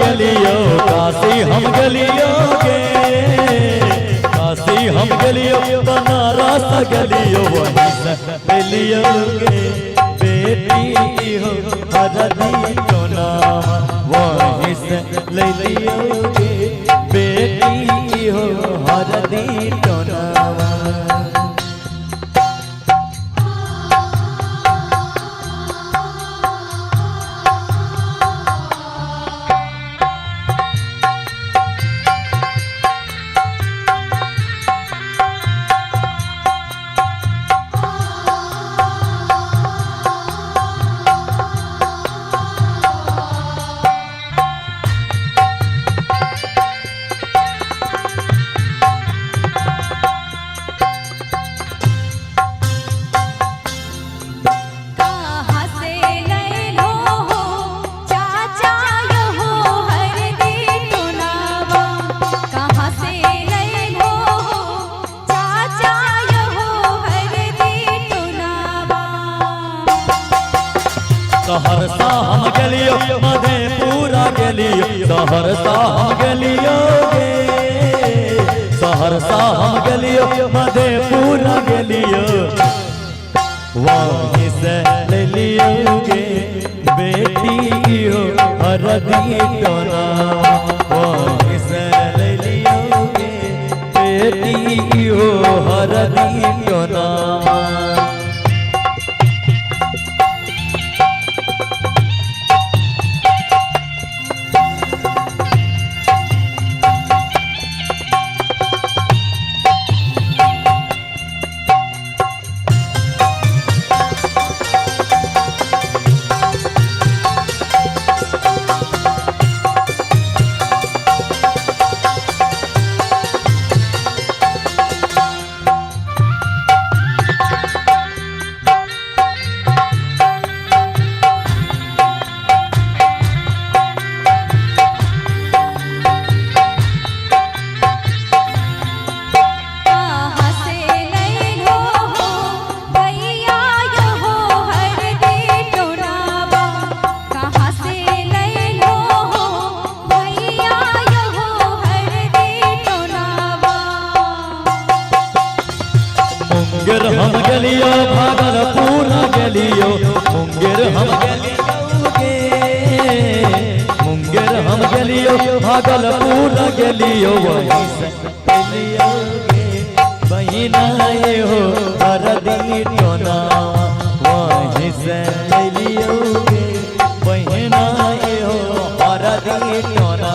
गलियो काशी हम गलियो गे, काशी हम गलियो बनारस गलियो वहीं से गलियो गे। बेटी हो हरदी टोना वहीं से ले लियो गे। बेटी हो हरदी टोना सहरसा हम गलियो मधेपुरा गलियो, सहरसा हम गलियो गे। सहरसा हम गलियो मधेपुरा गलियो वहीं से ले लियो गे। बेटी हो हरदी टोना वहीं से ले लियो गे। बेटी हो हरदी टोना मुंगेर हम गलियो भागलपुर गलियो, मुंगेर हम गलियो गे। मुंगेर हम गलियो भागलपुर गलियो वहीं से गलियो गे। बहिना ये हो हरदी टोना वहीं से गलियो गे। बहिना ये हो हरदी टोना।